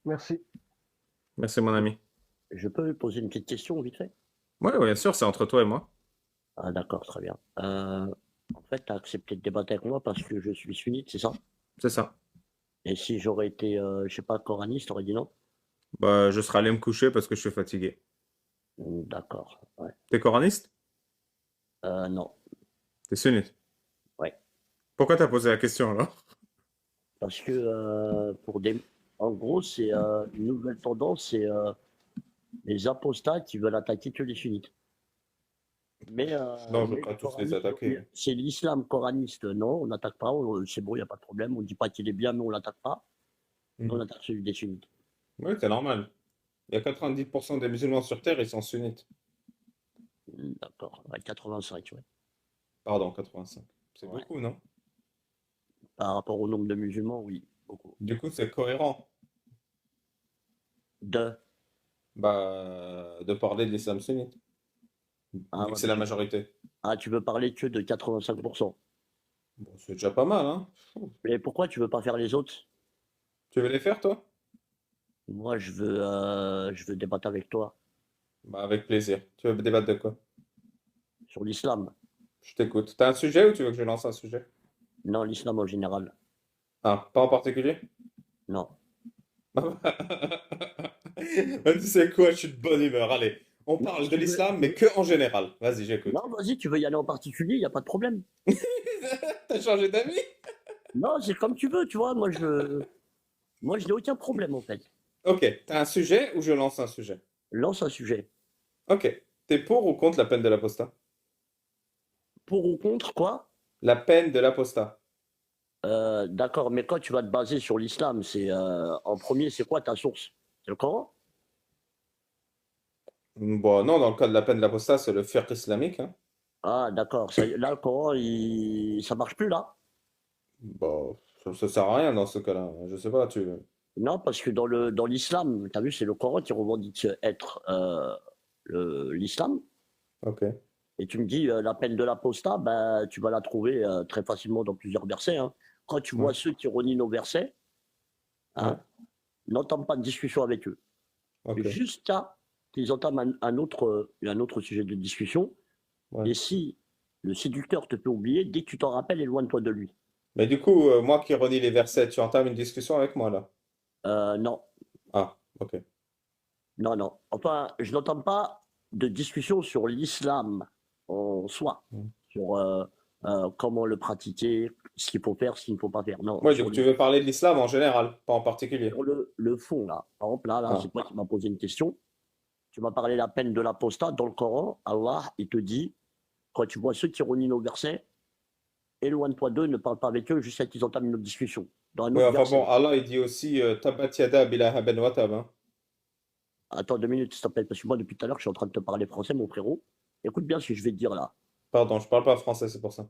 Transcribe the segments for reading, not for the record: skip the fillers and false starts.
Merci. Merci, mon ami. Je peux poser une petite question vite fait? Oui, bien sûr, c'est entre toi et moi. Ah d'accord, très bien. En fait, tu as accepté de débattre avec moi parce que je suis sunnite, c'est ça? C'est ça. Et si j'aurais été, je sais pas, coraniste, t'aurais dit non? Bah, je serai allé me coucher parce que je suis fatigué. D'accord, ouais. T'es coraniste? Non, T'es sunnite. ouais. Pourquoi t'as posé la question alors? Parce que en gros, c'est une nouvelle tendance, c'est les apostats qui veulent attaquer que les sunnites. Non, je veux Mais pas les tous les coranistes, attaquer. c'est l'islam coraniste, non, on n'attaque pas, c'est bon, il n'y a pas de problème, on ne dit pas qu'il est bien, mais on l'attaque pas, on Mhm. attaque celui des sunnites. Oui, c'est normal. Il y a 90% des musulmans sur Terre, ils sont sunnites. D'accord, ouais, 85, ouais. Pardon, 85. C'est Ouais. beaucoup, non? Par rapport au nombre de musulmans, oui, beaucoup. Du coup, c'est cohérent, De, de parler de l'islam sunnite, ah, vu que ouais, c'est la majorité. tu veux parler que de 85%. Bon, c'est déjà pas mal, hein? Mais pourquoi tu veux pas faire les autres? Tu veux les faire, toi? Moi, je veux débattre avec toi Bah, avec plaisir. Tu veux débattre de quoi? sur l'islam. Je t'écoute. T'as un sujet ou tu veux que je lance un sujet? Non, l'islam en général. Ah, pas en particulier? Non. Bah, tu sais quoi, je suis de bonne humeur. Allez, on Non, parle si de tu veux. l'islam, mais que en général. Vas-y, j'écoute. Non, vas-y, tu veux y aller en particulier, il n'y a pas de problème. T'as changé d'avis? Non, c'est comme tu veux, tu vois. Moi, je n'ai aucun problème, en fait. Ok, t'as un sujet ou je lance un sujet? Lance un sujet. Ok. T'es pour ou contre la peine de l'apostat? Pour ou contre, quoi? La peine de l'apostat. D'accord, mais quand tu vas te baser sur l'islam, en premier, c'est quoi ta source? C'est le Coran? Bon, non, dans le cas de la peine de l'apostat, c'est le fiqh islamique, hein. Ah, d'accord. Là, le Coran, ça marche plus, là? Bon, ça sert à rien dans ce cas-là. Je sais pas, tu... Non, parce que dans l'islam, tu as vu, c'est le Coran qui revendique être l'islam. Ok. Et tu me dis, la peine de l'apostat, ben, tu vas la trouver très facilement dans plusieurs versets, hein. Quand tu Ouais. vois ceux qui renient nos versets, Ouais. hein, n'entame pas de discussion avec eux. Ok. Jusqu'à qu'ils entament un autre sujet de discussion. Ouais. Et si le séducteur te fait oublier, dès que tu t'en rappelles, éloigne-toi de lui. Mais du coup, moi qui relis les versets, tu entames une discussion avec moi, là? Non, Ah, ok. non, non. Enfin, je n'entends pas de discussion sur l'islam en soi, Mm. sur comment le pratiquer, ce qu'il faut faire, ce qu'il ne faut pas faire. Non, Ouais, du coup, tu veux parler de l'islam en général, pas en particulier. sur le fond, là. Par exemple, là, Ah, c'est toi qui m'as posé une question. Tu m'as parlé de la peine de l'apostat. Dans le Coran, Allah, il te dit, quand tu vois ceux qui renient nos versets, éloigne-toi d'eux, ne parle pas avec eux jusqu'à ce qu'ils entament une autre discussion. Dans un ouais, autre enfin verset. bon, Allah, il dit aussi Tabat yada bilahaben wa tab, hein. Attends 2 minutes, s'il te plaît, parce que moi, depuis tout à l'heure, je suis en train de te parler français, mon frérot. Écoute bien ce que je vais te dire là. Pardon, je parle pas français, c'est pour ça.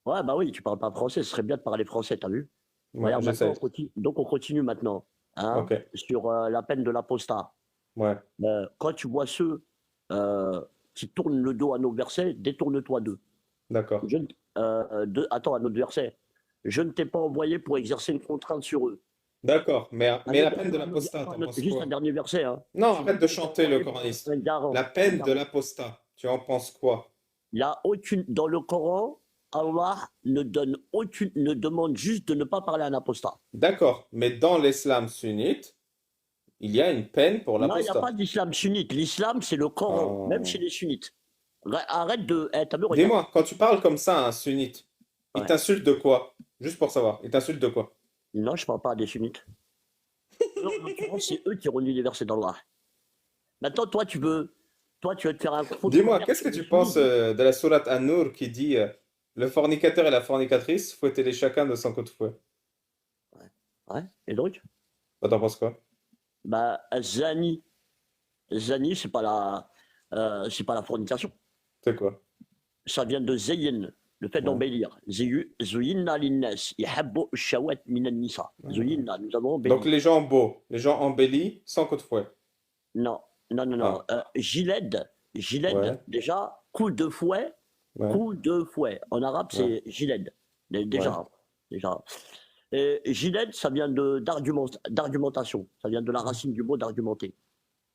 Ouais, bah oui, tu parles pas français, ce serait bien de parler français, t'as vu? Ouais, Regarde, maintenant, j'essaie. donc on continue maintenant, hein, Ok, sur la peine de l'apostat. ouais, Quand tu vois ceux euh, qui tournent le dos à nos versets, détourne-toi d'eux. d'accord. Je ne- Attends, à notre verset. Je ne t'ai pas envoyé pour exercer une contrainte sur eux. D'accord, mais la peine de l'apostat, Attends, t'en penses juste un quoi? dernier verset. Hein. Non, Si je arrête de ne t'ai pas chanter le envoyé pour coraniste. un La garant, un peine de garant. l'apostat, tu en penses quoi? Il y a aucune, dans le Coran, Allah ne demande juste de ne pas parler à un apostat. D'accord, mais dans l'islam sunnite, il y a une peine pour Non, il n'y a pas l'apostat. d'islam sunnite. L'islam, c'est le Coran, même chez Oh. les sunnites. Arrête de. T'as vu, regarde. Dis-moi, quand tu parles comme ça à un sunnite, il Ouais. t'insulte de quoi? Juste pour savoir, il t'insulte de quoi? Non, je ne parle pas à des sunnites. Non, en l'occurrence, c'est eux qui renient les versets d'Allah. Maintenant, toi, tu veux te faire un Dis-moi, controverse qu'est-ce sur que les tu penses sunnites. de la sourate An-Nur qui dit le fornicateur et la fornicatrice, fouettez-les chacun de son coup de fouet. Ouais. Ouais. Et donc, Bah, t'en penses quoi? bah, Zani, c'est pas la fornication. C'est quoi? Ça vient de Zayin, le fait Ouais. d'embellir. Zuyinna linnas, yahabbu shawat minan nisa. Ouais. Zuyinna, nous avons Donc embelli. les gens beaux, les gens embellis sans coup de fouet. Non, non, non, non. Ah, Giled, ouais, déjà, coup de fouet, ouais, coup de fouet. En arabe, ouais, c'est giled. ouais. Déjà, déjà. Et Giled, ça vient d'argumentation. Ça vient de la racine du mot d'argumenter.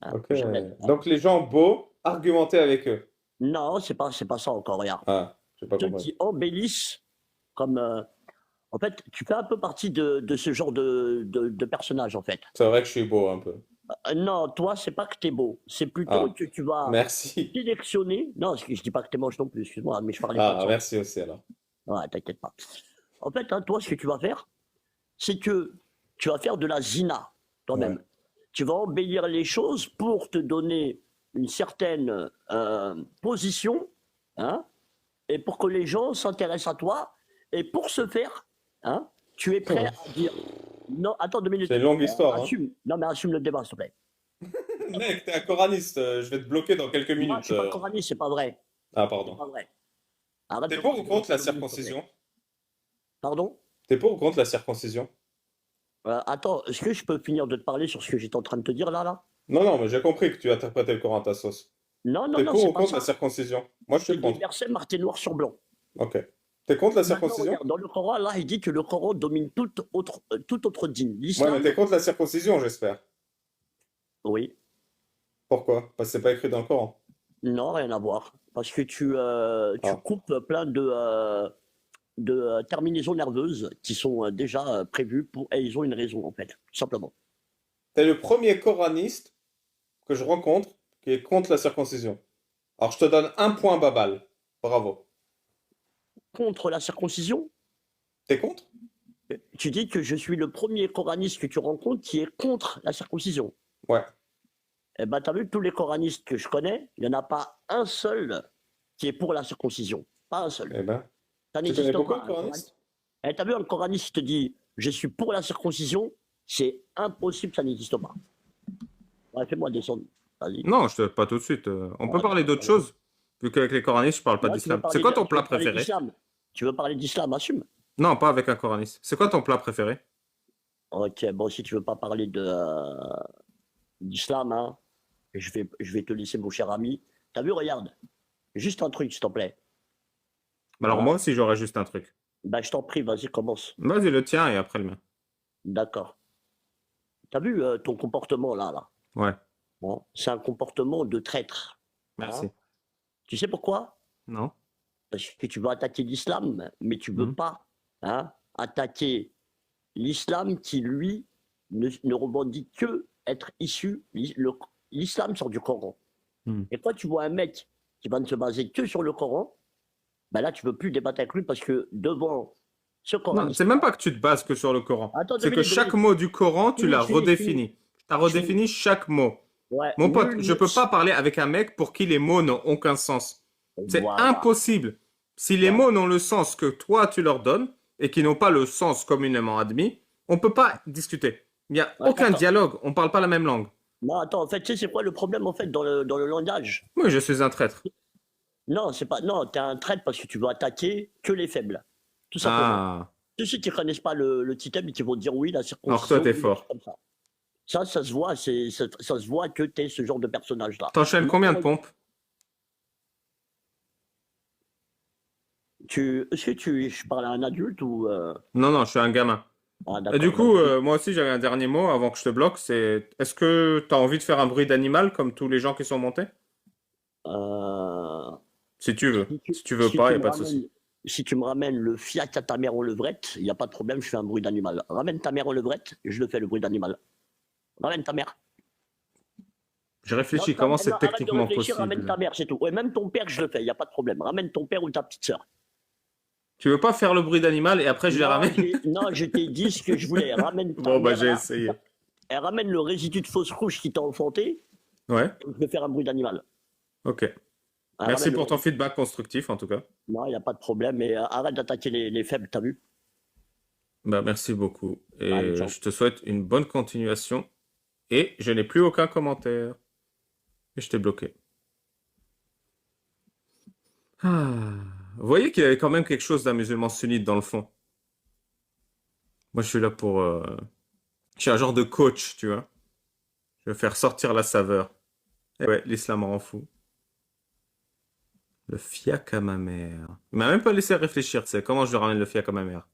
Hein, Ok. Giled, hein. Donc les gens beaux, argumenter avec eux. Non, c'est pas ça encore, regarde. Ah, j'ai pas Ceux compris. qui embellissent comme. En fait, tu fais un peu partie de ce genre de personnage, en fait. C'est vrai que je suis beau un peu. Non, toi, c'est pas que t'es beau. C'est plutôt Ah, que tu vas merci. sélectionner. Non, je dis pas que t'es moche non plus, excuse-moi, mais je parlais pas de Ah, ça. merci aussi alors. Ouais, t'inquiète pas. En fait, hein, toi, ce que tu vas faire, c'est que tu vas faire de la zina Ouais. toi-même. Tu vas embellir les choses pour te donner une certaine position, hein, et pour que les gens s'intéressent à toi. Et pour ce faire, hein, tu es prêt à dire non. Attends 2 minutes. C'est une longue histoire, hein. Assume. Non, mais assume le débat, s'il te plaît. Mec, t'es un coraniste, je vais te bloquer dans quelques Moi, je minutes. suis pas coraniste, c'est pas vrai. Ah, C'est pardon. pas vrai. Arrête T'es de pour ou parler de ma contre la théorie, s'il te plaît. circoncision? Pardon? T'es pour ou contre la circoncision? Attends, est-ce que je peux finir de te parler sur ce que j'étais en train de te dire là? Non, non, mais j'ai compris que tu interprétais le Coran à ta sauce. Non, non, T'es non, pour c'est ou pas contre la ça. circoncision? Moi, je C'est suis des contre. versets marqués noir sur blanc. Ok. T'es contre la Maintenant, circoncision? regarde, dans le Coran, là, il dit que le Coran domine tout autre dîme. Ouais, mais L'islam, t'es contre la circoncision, j'espère. oui, Pourquoi? Parce que c'est pas écrit dans le Coran. non, rien à voir. Parce que tu Ah. coupes plein de terminaisons nerveuses qui sont déjà prévues et ils ont une raison, en fait, tout simplement. T'es le premier coraniste que je rencontre qui est contre la circoncision. Alors, je te donne un point Babal. Bravo. Contre la circoncision, T'es contre? tu dis que je suis le premier coraniste que tu rencontres qui est contre la circoncision. Ouais. Eh ben, t'as vu, tous les coranistes que je connais, il n'y en a pas un seul qui est pour la circoncision. Pas un seul. Eh ben, Ça tu connais n'existe beaucoup pas, de un coraniste. coranistes? Eh, t'as vu, un coraniste qui te dit je suis pour la circoncision, c'est impossible, ça n'existe pas. Ouais, fais-moi descendre. Vas-y. Non, pas tout de suite. On peut Ouais, parler d'autre d'accord. chose, vu qu'avec les coranistes, je parle pas Ouais, d'islam. C'est quoi ton tu veux plat parler préféré? d'islam. Tu veux parler d'islam, assume. Non, pas avec un coraniste. C'est quoi ton plat préféré? Ok, bon, si tu veux pas parler d'islam, hein, je vais te laisser, mon cher ami. T'as vu, regarde, juste un truc, s'il te plaît. Alors Hein. moi aussi, j'aurais juste un truc. Ben, je t'en prie, vas-y, commence. Vas-y, le tien et après le mien. D'accord. T'as vu ton comportement là? Ouais, Bon, c'est un comportement de traître. Hein. merci. Tu sais pourquoi? Non? Parce que tu veux attaquer l'islam, mais tu veux Mhm. pas, hein, attaquer l'islam qui, lui, ne revendique que être issu. L'islam sort du Coran. Mhm. Et quand tu vois un mec qui va ne se baser que sur le Coran, ben là, tu veux plus débattre avec lui parce que devant ce Non, c'est même pas que tu te bases que sur le Coran. attends deux C'est que minutes, deux chaque minutes. mot du Coran, tu l'as Je finis. redéfini. Tu as Je finis. redéfini chaque mot. Ouais, Mon pote, nul je ne peux pas parler avec un mec pour qui les mots n'ont aucun sens. C'est Voilà, impossible. Si les voilà. mots n'ont le sens que toi tu leur donnes et qui n'ont pas le sens communément admis, on peut pas discuter. Il n'y a Ouais, aucun attends. dialogue. On parle pas la même langue. Non, attends, en fait, tu sais, c'est quoi le problème, en fait, dans le langage? Oui, je suis un traître. Non, c'est pas. Non, t'es un traître parce que tu veux attaquer que les faibles. Tout simplement. Ah, Tous ceux qui ne connaissent pas le titem et qui vont dire oui, la alors toi circoncision, t'es oui, des trucs fort. comme ça. Ça se voit, ça se voit que t'es ce genre de personnage-là. T'enchaînes combien de Maintenant, pompes? est-ce que je parle à un adulte ou. Non, non, je suis un gamin. Ah, Et du d'accord, coup, vas-y. moi aussi j'avais un dernier mot avant que je te bloque. C'est est-ce que t'as envie de faire un bruit d'animal comme tous les gens qui sont montés? Euh, Si tu veux. si tu, Si tu veux si pas, tu y a me pas de souci. ramènes, si tu me ramènes le fiac à ta mère en levrette, il n'y a pas de problème, je fais un bruit d'animal. Ramène ta mère en levrette, je le fais le bruit d'animal. Ramène ta mère. Je Non, réfléchis comment c'est arrête de techniquement réfléchir, ramène ta possible. mère, c'est tout. Ouais, même ton père, je le fais, il n'y a pas de problème. Ramène ton père ou ta petite sœur. Tu veux pas faire le bruit d'animal et après je les ramène? Non, je t'ai dit ce que je voulais. Ramène ta Bon, bah mère j'ai là. essayé. Elle ramène le résidu de fausse couche qui t'a enfanté. Ouais, Je vais faire un bruit d'animal. ok. Elle Merci ramène pour ton feedback constructif en tout cas. Non, il n'y a pas de problème. Mais arrête d'attaquer les faibles, t'as vu? Bah merci beaucoup. Allez, Et ciao. je te souhaite une bonne continuation. Et je n'ai plus aucun commentaire. Et je t'ai bloqué. Ah. Vous voyez qu'il y avait quand même quelque chose d'un musulman sunnite dans le fond. Moi je suis là pour... Je suis un genre de coach, tu vois. Je vais faire sortir la saveur. Et ouais, l'islam rend fou. Le fiac à ma mère. Il m'a même pas laissé réfléchir, tu sais. Comment je lui ramène le fiac à ma mère?